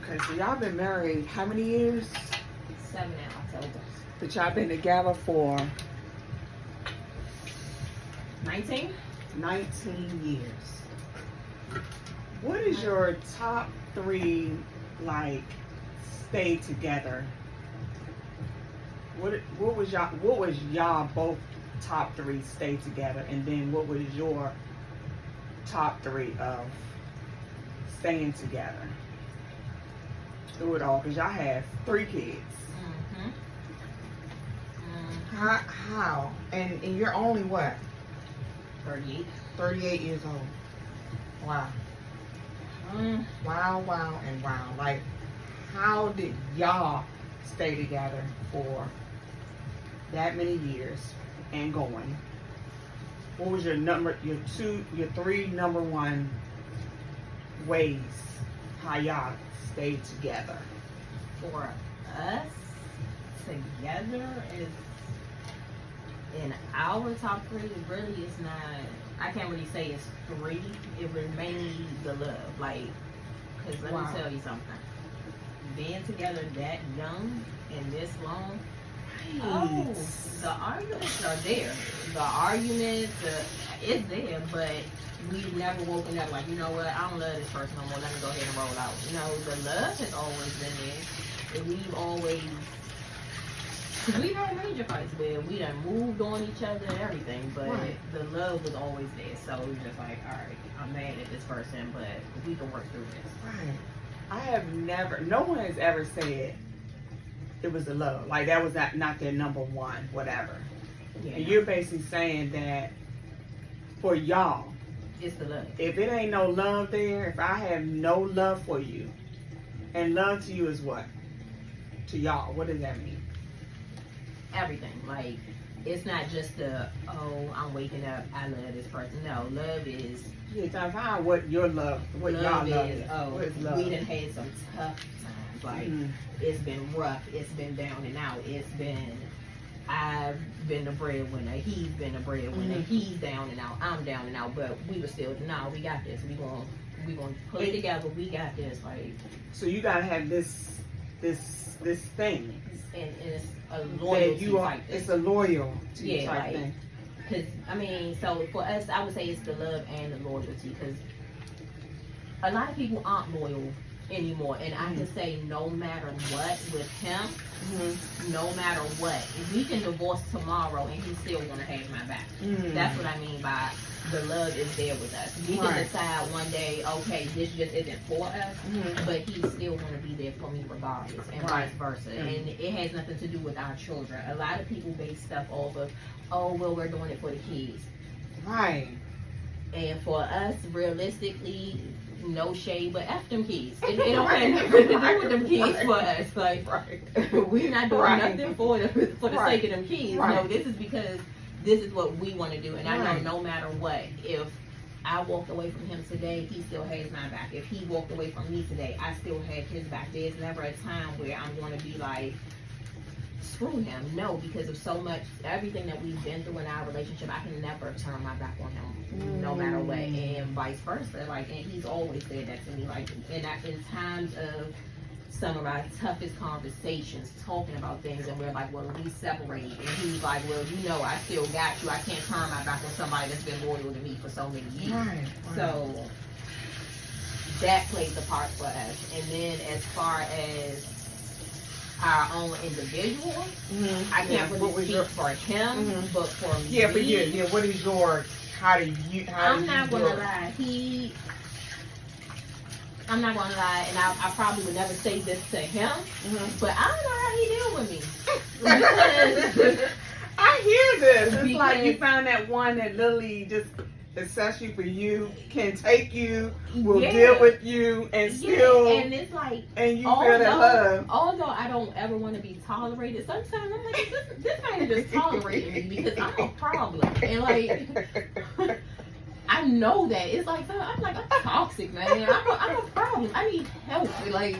Okay, so y'all been married how many years? 7 in October. But y'all been together for 19? 19 years. What is your top 3, like, stay together? What was y'all both top 3 stay together, and then what was your top 3 of staying together? Do it all, because y'all have 3 kids. How? And you're only what? 38. 38 years old. Wow. Wow, and wow. Like, how did y'all stay together for that many years and going? What was your 3 number 1 ways how y'all stayed together? For us, together is in our top 3. It really is not. I can't really say it's 3. It remains the love. Like, because let me tell you something. Being together that young and this long, oh, the arguments are there. The arguments, it's there, but we've never woken up like, you know what, I don't love this person no more. Let me go ahead and roll out. You know, the love has always been there. And we've always, because we've had major fights where we done moved on each other and everything, but the love was always there. So it was just like, all right, I'm mad at this person, but we can work through this. Right. I have never, no one has ever said it was the love. Like, that was not their number 1, whatever. Yeah. And you're basically saying that for y'all, it's the love. If it ain't no love there, if I have no love for you, and love to you is what? To y'all, what does that mean? Everything. Like, it's not just oh, I'm waking up, I love this person. No, love is... Yeah, tell me what your love, what y'all love is. Oh, what is love? We done had some tough times. Like, it's been rough. It's been down and out. It's been... I've been the breadwinner. He's been the breadwinner. He's down and out. I'm down and out. But we were still, no, we got this. We gonna pull it together. We got this. Like, so you gotta have this thing. And it's a loyalty type thing. It's a loyalty type like, thing. Because, I mean, so for us, I would say it's the love and the loyalty. Because a lot of people aren't loyal anymore. And I can say no matter what with him, no matter what, we can divorce tomorrow and he's still going to have my back. That's what I mean by the love is there with us. We can decide one day, okay, this just isn't for us, but he's still going to be there for me regardless, and vice versa. And it has nothing to do with our children. A lot of people base stuff off of, oh, well, we're doing it for the kids. Right. And for us, realistically, no shade, but F them kids. It don't have nothing to do with them kids for us. Like, we're not doing nothing for the sake of them kids. No, this is because this is what we want to do. And I know no matter what, if I walked away from him today, he still has my back. If he walked away from me today, I still have his back. There's never a time where I'm going to be like, screw him. No, because of so much, everything that we've been through in our relationship, I can never turn my back on him, no matter what, and vice versa. Like, and he's always said that to me. Like, in times of some of our toughest conversations, talking about things, and we're like, well, we separated, and he's like, well, you know, I still got you. I can't turn my back on somebody that's been loyal to me for so many years. So that plays a part for us. And then as far as our own individual, I can't really speak for him, but for me. Yeah, for you. Yeah, what is your, I'm not going to lie. I'm not going to lie, and I probably would never say this to him, but I don't know how he deal with me. I hear this. It's like you found that one that literally just accepts you for you, can take you, will deal with you, and still, and it's like, and you feel that love. Although I don't ever want to be tolerated, sometimes I'm like, this ain't just tolerating me because I'm a problem, and like, I know that. It's like, I'm toxic, man. I'm a problem. I need help. Like,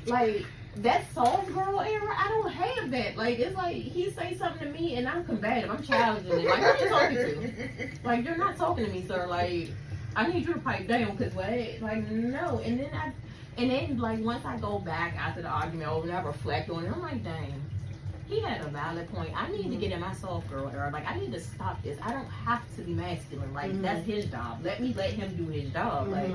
like that soft girl era, I don't have that. Like, it's like he say something to me and I'm combative. I'm challenging it. Like, who you talking to? Like, you're not talking to me, sir. Like, I need you to pipe down, cause what? Like, no. And then like once I go back after the argument over and I reflect on it, I'm like, dang, he had a valid point. I need to get in my soft girl era. Like, I need to stop this. I don't have to be masculine. Like, that's his job. Let him do his job. Like,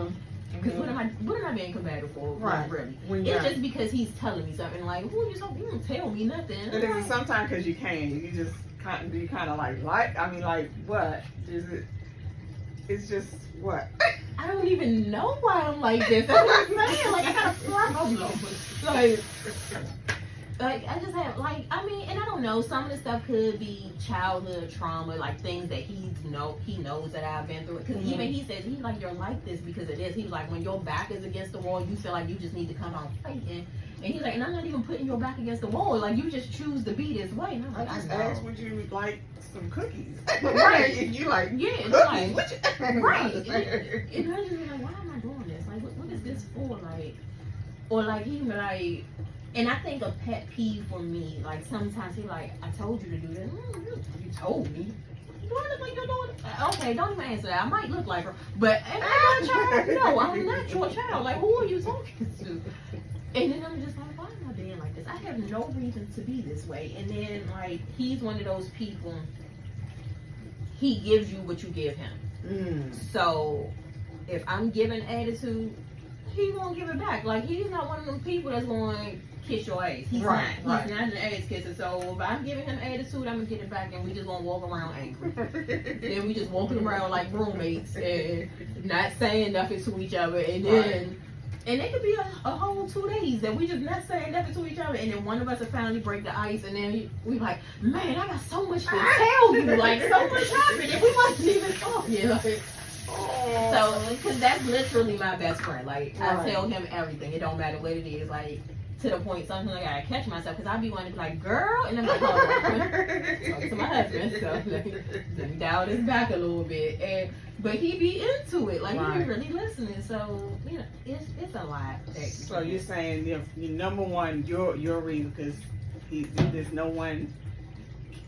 because what am I being combative for? Right. Really? It's just because he's telling me something. Like, who are you talking? You don't tell me nothing. And then sometimes because you can, you just kind of like. I mean, like, what is it? It's just what? I don't even know why I'm like this. That's what I'm saying. Like, I got a problem. Like, I just have, like, I mean, and I don't know, some of the stuff could be childhood trauma, like things that he knows that I've been through. Because even he says, he's like, you're like this because of this. He's like, when your back is against the wall, you feel like you just need to come out fighting. And he's like, and I'm not even putting your back against the wall. Like, you just choose to be this way. And I'm like, I just asked, would you like some cookies? Right. And you like, yeah, cookies? like, right. And I just be like, why am I doing this? Like, what is this for? Like, or like, he be like, and I think a pet peeve for me, like sometimes he like, I told you to do this. You told me. Do I look like you're doing it? Okay, don't even answer that. I might look like her, but am I your child? No, I'm not your child. Like, who are you talking to? And then I'm just like, why am I being like this? I have no reason to be this way. And then like, he's one of those people. He gives you what you give him. So if I'm giving attitude, he won't give it back. Like, he's not one of them people that's going to kiss your ass. He's not. He's not an ass kisser. So if I'm giving him attitude, I'm going to get it back, and we just going to walk around angry. Then we just walking around like roommates and not saying nothing to each other. And then, and it could be a whole 2 days that we just not saying nothing to each other. And then one of us will finally break the ice, and then we like, man, I got so much to tell you. Like, so much happened, and we wasn't even talking. Like, so, because that's literally my best friend. Like, I tell him everything. It don't matter what it is. Like, to the point sometimes I gotta catch myself because I be wanting to be like, girl, and I'm like, hold on, talking to my husband. So let me dial this back a little bit. But he be into it. Like, he be really listening. So, you know, it's a lot. So you're saying your number one, your reason, because there's no one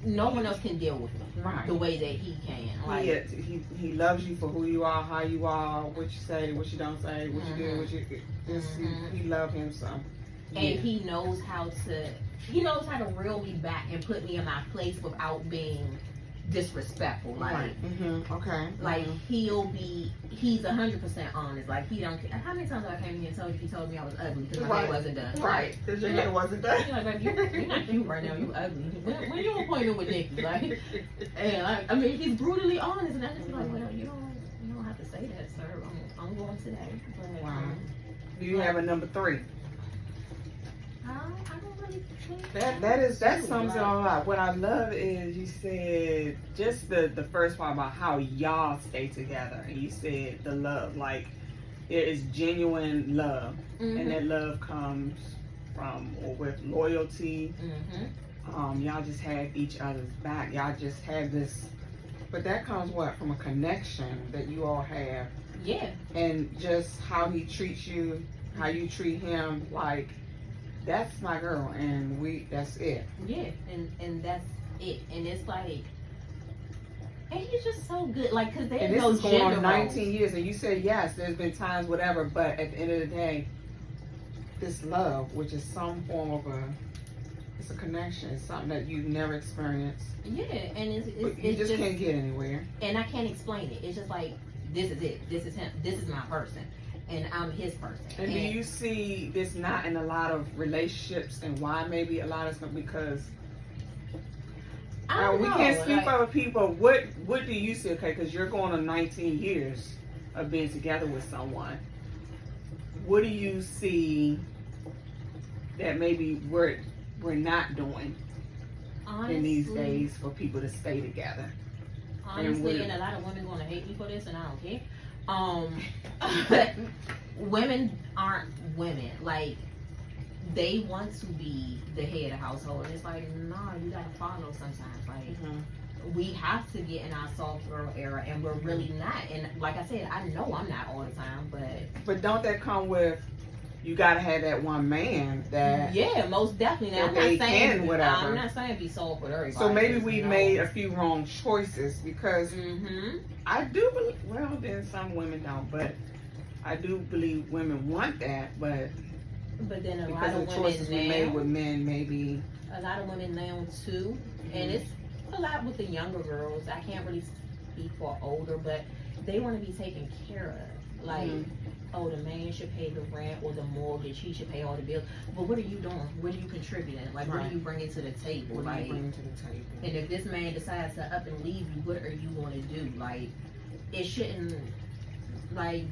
else can deal with me the way that he can. Like, he loves you for who you are, how you are, what you say, what you don't say, what you do, what you he love him some. And he knows how to reel me back and put me in my place without being disrespectful. Like, like he's 100% honest. Like, he don't care. How many times I came in here and told you, he told me I was ugly because my hair wasn't done. Right, because your hair wasn't done. You're like, you're not cute right now. You ugly. When you appointment with Nikki? Like, and I mean, he's brutally honest, and I just be like, well, you don't have to say that, sir. I'm going today. But, wow. Do you have a number 3? I don't really think that sums it all up. What I love is you said just the first part about how y'all stay together, and you said the love, like there is genuine love, and that love comes from or with loyalty. Y'all just have each other's back. Y'all just have this, but that comes from a connection that you all have. Yeah. And just how he treats you, how you treat him, like. That's my girl, and that's it. Yeah, and that's it. And it's like, and he's just so good. Like, because there's no this is going on 19 roles. years, and you said yes, there's been times, whatever, but at the end of the day, this love, which is some form of it's a connection, it's something that you've never experienced. Yeah, and you just can't get anywhere. And I can't explain it. It's just like, this is it. This is him. This is my person. And I'm his person. And do you see this not in a lot of relationships, and why maybe a lot of stuff? Because we can't speak for other people. What do you see? Okay, because you're going on 19 years of being together with someone. What do you see that maybe we're not doing in these days for people to stay together? Honestly, and a lot of women going to hate me for this, and I don't care. But women aren't women. Like, they want to be the head of household. And it's like, nah, you gotta follow sometimes. Like, we have to get in our soft girl era, and we're really not. And like I said, I know I'm not all the time, but don't that come with you gotta have that one man that. Yeah, most definitely. Now, that they can, whatever. I'm not saying be soft with everybody. So maybe we no. made a few wrong choices because Mm-hmm. I do believe, well, then some women don't, but I do believe women want that, but then a lot because of of the women choices now, we made with men, maybe. a lot of women now too, and it's a lot with the younger girls. I can't really speak for older, but they want to be taken care of. Like, oh, the man should pay the rent or the mortgage. He should pay all the bills. But what are you doing? What are you contributing? Like, what are you bringing to the table? What like, do you bring to the table? and if this man decides to up and leave you, what are you going to do? Like, it shouldn't. Like,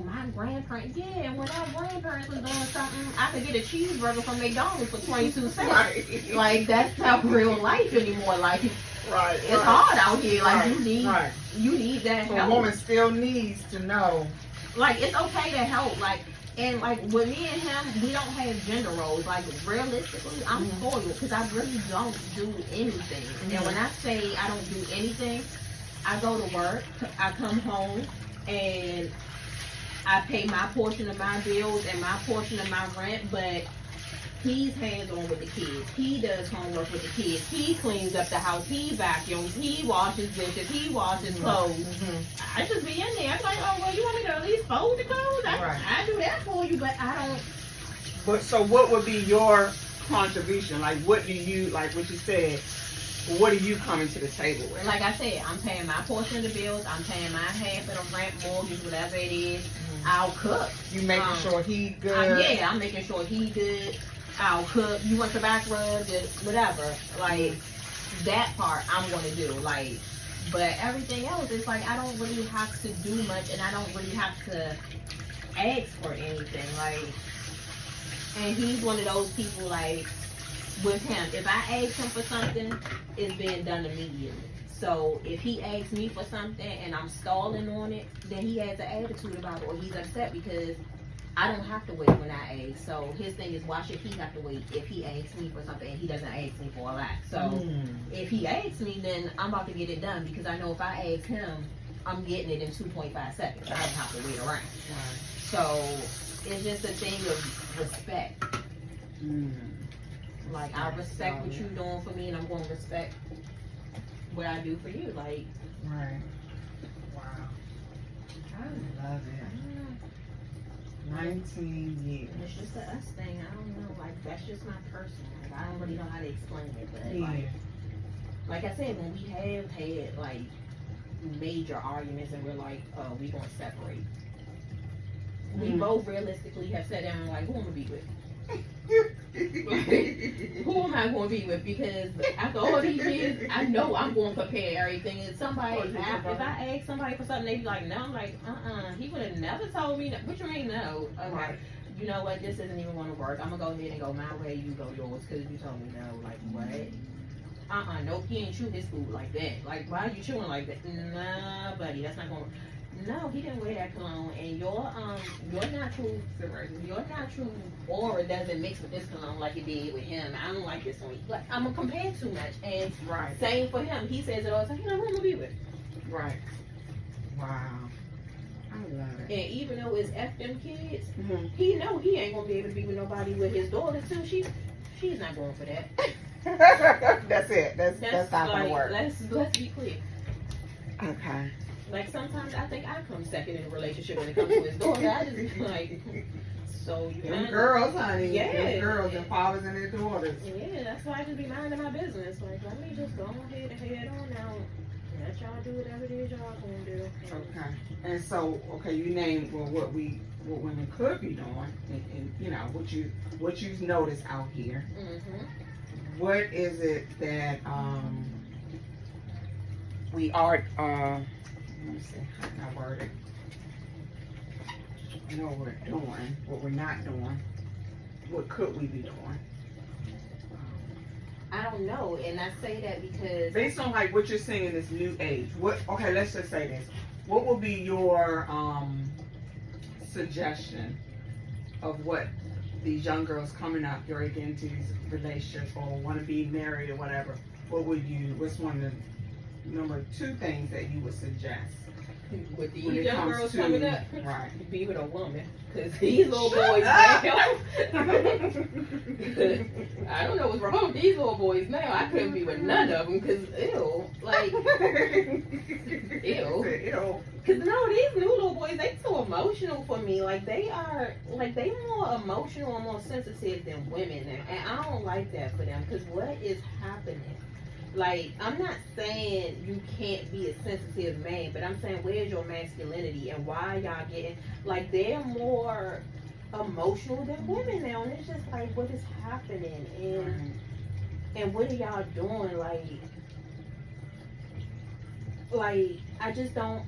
my grandparents, yeah, when our grandparents was doing something, I could get a cheeseburger from McDonald's for 22 cents. Right. Like, that's not real life anymore. Like, Right. it's hard out here. Like, Right. you need that So help. a woman still needs to know. Like, it's okay to help. Like, and like with me and him, we don't have gender roles. Like, realistically, I'm spoiled because I really don't do anything. And when I say I don't do anything, I go to work, I come home, and I pay my portion of my bills and my portion of my rent, but he's hands-on with the kids. He does homework with the kids. He cleans up the house. He vacuums. He washes dishes. He washes clothes. I just be in there. I'm like, oh, well, you want me to at least fold the clothes? I do that for you, but I don't. But so what would be your contribution? Like, what do you, like what you said, what are you coming to the table with? Like I said, I'm paying my portion of the bills. I'm paying my half of the rent, mortgage, whatever it is. I'll cook. You making sure he good? Yeah, I'm making sure he good. I'll cook. You want the back rub, just whatever. Like, that part I'm going to do. Like, but everything else, it's like I don't really have to do much, and I don't really have to ask for anything. Like, and he's one of those people, like, with him, if I ask him for something, it's being done immediately. So if he asks me for something and I'm stalling on it, then he has an attitude about it, or he's upset because I don't have to wait when I ask. So his thing is, why should he have to wait if he asks me for something and he doesn't ask me for a lot? So if he asks me, then I'm about to get it done because I know if I ask him, I'm getting it in 2.5 seconds. I don't have to wait around. So it's just a thing of respect. Like, I respect what you're doing for me, and I'm going to respect what I do for you. Like, Right. Wow. I love it. 19 years. it's just a us thing. I don't know. Like, that's just my personal. Like, I don't really know how to explain it, but like I said, when we have had like major arguments and we're like, oh, we gonna separate. We both realistically have sat down and like, who am I gonna be with? Who am I going to be with? Because after all these years, I know I'm going to compare everything. And somebody, if I ask somebody for something, they be like, no. I'm like, he would have never told me that. What you mean, no? Okay. Right. You know what? This isn't even going to work. I'm going to go ahead and go my way. You go yours because you told me no. Like, what? Nope, he ain't chew his food like that. Like, why are you chewing like that? Nah, buddy, that's not going to work. No, he didn't wear that cologne, and your natural aura doesn't mix with this cologne like it did with him. I don't like this one. Like, I'm gonna compare too much, and same for him. He says it all the time. You know who I'm gonna be with? Right. Wow. I love it. And even though it's F them kids, he know he ain't gonna be able to be with nobody with his daughter too. She's not going for that. That's it. That's not gonna work. Let's be clear. Okay. Like, sometimes I think I come second in a relationship when it comes to his daughter. I just like, so you Them girls, honey. Yeah. Them girls, their fathers and their daughters. Yeah, that's why I just be minding my business. Like, let me just go ahead and head on out. Let y'all do whatever it is y'all gonna do. Okay. And so, okay, you named what women could be doing, and you know what you've noticed out here. What is it that we are let me see how can I word it? You know what we're doing, what we're not doing. What could we be doing? I don't know, and I say that because Based on like what you're seeing in this new age, okay, let's just say this. What will be your suggestion of what these young girls coming up, you're getting into these relationships or want to be married or whatever? What's one of the number 2 things that you would suggest with these when it young comes girls to coming up, right. be with a woman. Because these little Shut boys up. now, I don't know what's wrong with these little boys now. I couldn't be with none of them because, ew. Like, ew. Ew. Because, no, these new little boys, they so emotional for me. Like, they more emotional and more sensitive than women. And I don't like that for them. Because what is happening? Like, I'm not saying you can't be a sensitive man, but I'm saying where's your masculinity and why y'all getting, like, they're more emotional than women now, and it's just like, what is happening? And what are y'all doing? Like I just don't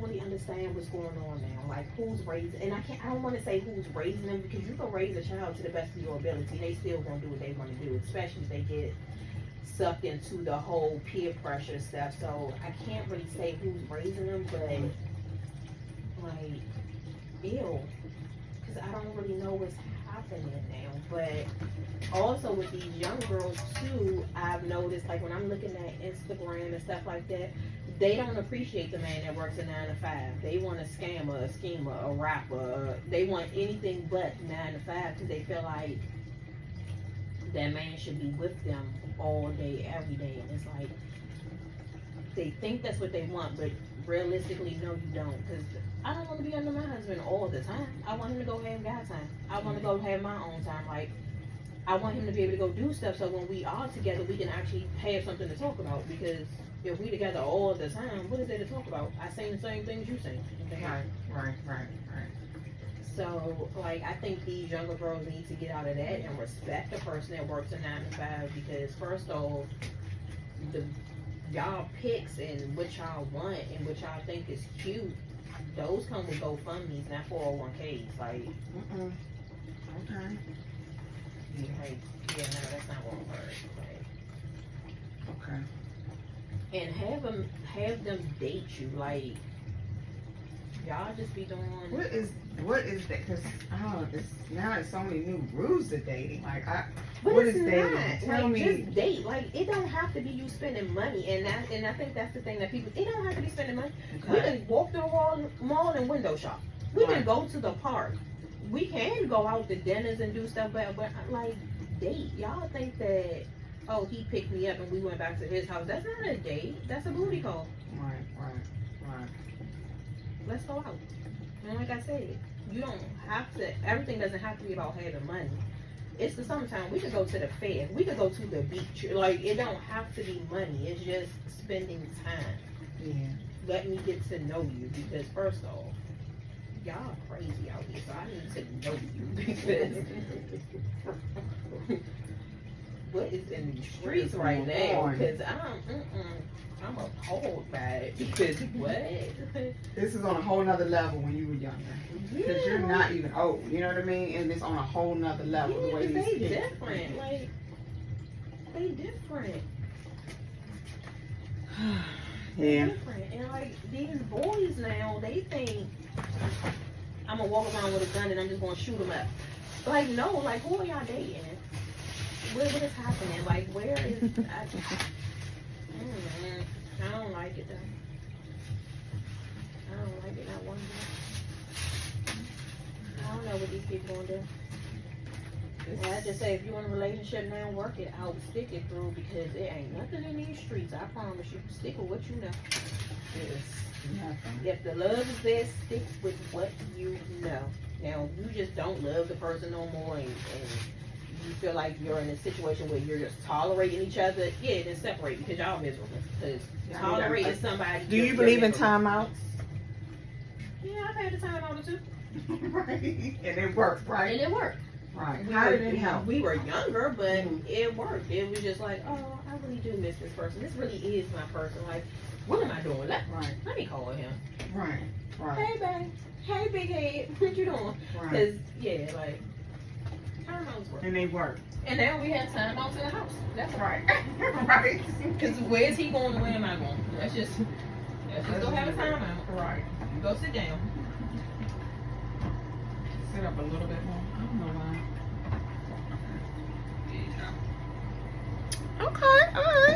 really understand what's going on now. Like, who's raising, and I don't want to say who's raising them, because you can raise a child to the best of your ability, they still gonna do what they want to do, especially if they get sucked into the whole peer pressure stuff. So I can't really say who's raising them, but like, ew, because I don't really know what's happening now. But also with these young girls too, I've noticed, like, when I'm looking at Instagram and stuff like that, they don't appreciate the man that works a 9 to 5. They want a scammer, a schemer, a rapper. They want anything but 9 to 5 because they feel like that man should be with them all day, every day. And it's like, they think that's what they want, but realistically, no, you don't. Because I don't want to be under my husband all the time. I want him to go have guy time. I want to go have my own time. Like, I want him to be able to go do stuff so when we are together, we can actually have something to talk about. Because if we together all the time, what is there to talk about? I say the same things you say. Right. So, like, I think these younger girls need to get out of that and respect the person that works a 9 to 5, because first off, y'all picks and what y'all want and what y'all think is cute, those come with GoFundMe's, not 401ks. Like, Okay. like, yeah, no, that's not what I'm worried. Like, Okay. and have them date you. Like, y'all just be doing. What is that? Because now there's so many new rules to dating. Like, But what it's is not. dating? Tell Like, me. just date. Like, it don't have to be you spending money, and I think that's the thing that people. It don't have to be spending money. We Okay. can walk to the mall and window shop. We can Right. go to the park. We can go out to dinners and do stuff, but like, date. Y'all think that, oh, he picked me up and we went back to his house. That's not a date. That's a booty call. Right. Let's go out. And like I said, you don't have to. Everything doesn't have to be about having money. It's the summertime. We could go to the fair. We could go to the beach. Like, it don't have to be money. It's just spending time. Yeah. Let me get to know you, because first off, y'all crazy out here, so I need to know you, because what is in these streets right now? Because I'm appalled by it. Because what? This is on a whole nother level when you were younger. Because you're not even old. You know what I mean? And it's on a whole nother level. The way Yeah, they these kids. different. Like, they different. Yeah. Different. And like, these boys now, they think I'm gonna walk around with a gun and I'm just gonna shoot them up. Like, no, like, who are y'all dating? What is happening? Like, where is I don't like it though. I don't like it not one bit. I don't know what these people gonna do. And I just say, if you in a relationship now, work it out, stick it through, because it ain't nothing in these streets. I promise you. Stick with what you know. If the love is there, stick with what you know. Now, you just don't love the person no more, and you feel like you're in a situation where you're just tolerating each other, yeah, then separate, because y'all miserable. Because tolerating somebody. Do you believe in timeouts? Yeah, I've had a timeout or two. Right. And it worked, right? And it worked. Right. How did it help? We were younger, but it worked. It was just like, oh, I really do miss this person. This really is my person. Like, what am I doing? Let me call him. Right. Hey, babe. Hey, big head. What you doing? Right. Because, yeah, like, timeouts work. And they work. And now we have timeouts in the house. That's Right. Right. Because where's he going and where am I going? Let's just go have a timeout. Right. Go sit down. Sit up a little bit more. I don't know why. Okay, alright.